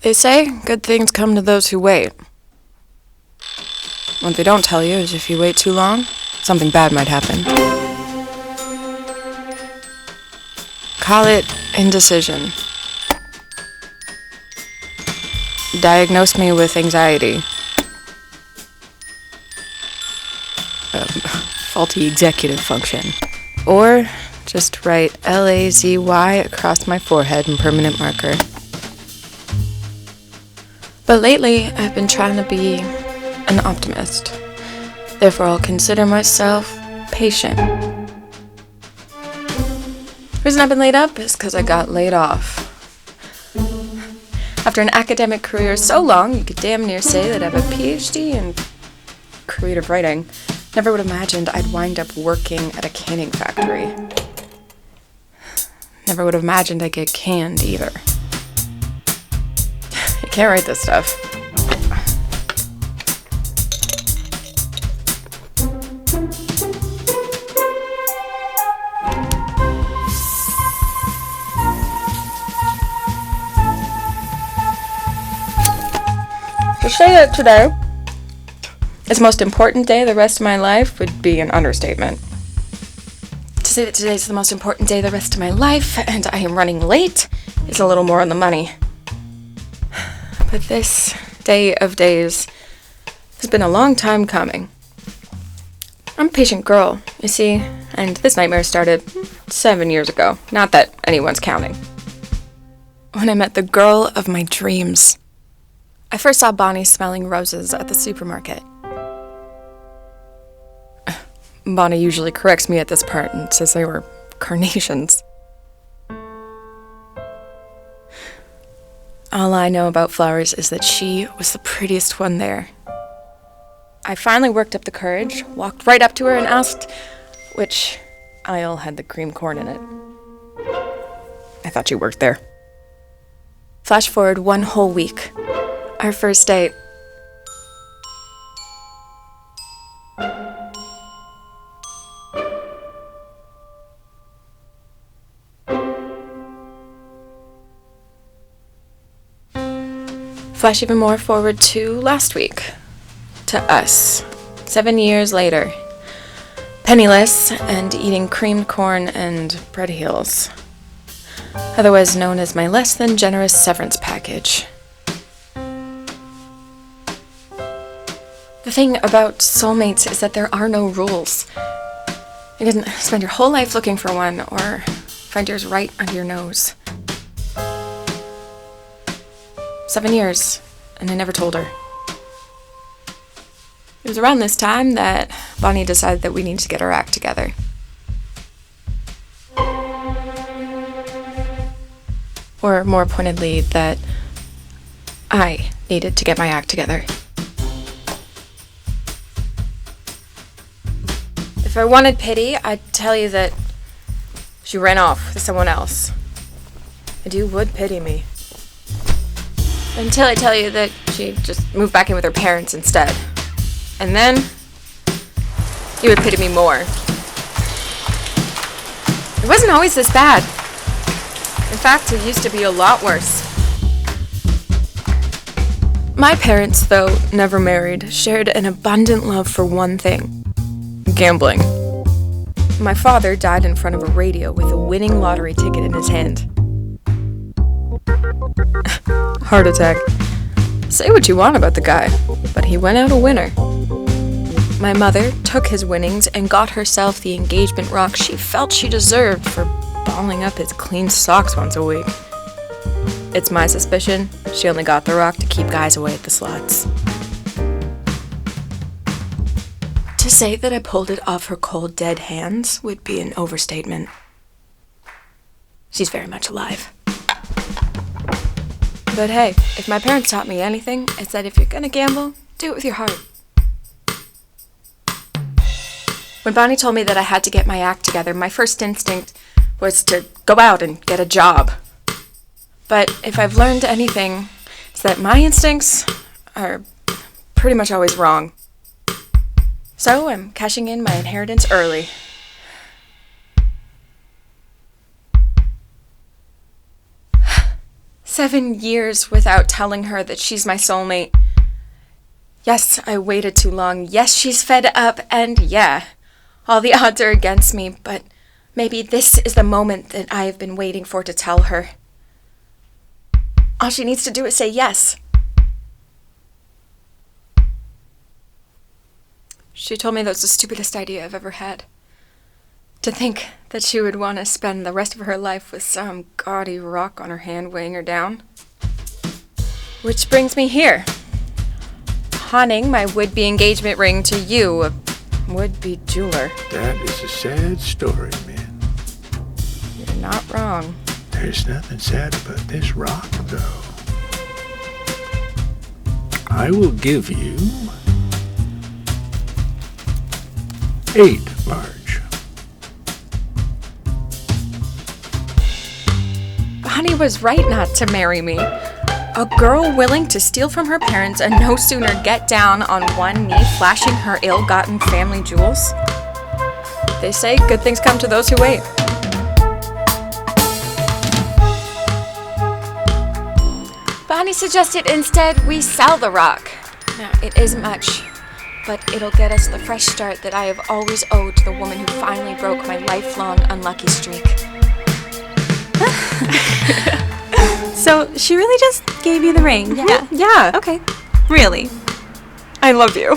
They say good things come to those who wait. What they don't tell you is if you wait too long, something bad might happen. Call it indecision. Diagnosed me with anxiety. Faulty executive function. Or just write Lazy across my forehead in permanent marker. But lately, I've been trying to be an optimist. Therefore, I'll consider myself patient. The reason I've been laid up is because I got laid off. After an academic career so long, you could damn near say that I have a PhD in creative writing. Never would have imagined I'd wind up working at a canning factory. Never would have imagined I'd get canned either. You can't write this stuff. To say that today is the most important day of the rest of my life would be an understatement. To say that today is the most important day of the rest of my life and I am running late is a little more on the money. But this day of days has been a long time coming. I'm a patient girl, you see, and this nightmare started 7 years ago. Not that anyone's counting. When I met the girl of my dreams. I first saw Bonnie smelling roses at the supermarket. Bonnie usually corrects me at this part and says they were carnations. All I know about flowers is that she was the prettiest one there. I finally worked up the courage, walked right up to her and asked which aisle had the cream corn in it. I thought she worked there. Flash forward 1 whole week. Our first date. Flash even more forward to last week. To us. 7 years later. Penniless and eating creamed corn and bread heels. Otherwise known as my less than generous severance package. The thing about soulmates is that there are no rules. You didn't spend your whole life looking for one or find yours right under your nose. 7 years, and I never told her. It was around this time that Bonnie decided that we needed to get our act together. Or more pointedly, that I needed to get my act together. If I wanted pity, I'd tell you that she ran off with someone else. And you would pity me. Until I tell you that she just moved back in with her parents instead. And then, you would pity me more. It wasn't always this bad. In fact, it used to be a lot worse. My parents, though never married, shared an abundant love for one thing. Gambling. My father died in front of a radio with a winning lottery ticket in his hand. Heart attack. Say what you want about the guy, but he went out a winner. My mother took his winnings and got herself the engagement rock she felt she deserved for balling up his clean socks once a week. It's my suspicion she only got the rock to keep guys away at the slots. To say that I pulled it off her cold, dead hands would be an overstatement. She's very much alive. But hey, if my parents taught me anything, it's that if you're gonna gamble, do it with your heart. When Bonnie told me that I had to get my act together, my first instinct was to go out and get a job. But if I've learned anything, it's that my instincts are pretty much always wrong. So I'm cashing in my inheritance early. 7 years without telling her that she's my soulmate. Yes, I waited too long. Yes, she's fed up, and yeah, all the odds are against me, but maybe this is the moment that I have been waiting for to tell her. All she needs to do is say yes. She told me that was the stupidest idea I've ever had. To think that she would want to spend the rest of her life with some gaudy rock on her hand weighing her down. Which brings me here. Pawning my would-be engagement ring to you, a would-be jeweler. That is a sad story, man. You're not wrong. There's nothing sad about this rock, though. I will give you 8 large. Bonnie was right not to marry me. A girl willing to steal from her parents and no sooner get down on one knee flashing her ill-gotten family jewels. They say good things come to those who wait. Bonnie suggested instead we sell the rock. Now, it isn't much, but it'll get us the fresh start that I have always owed to the woman who finally broke my lifelong unlucky streak. So she really just gave you the ring? Yeah. Okay. Really? I love you.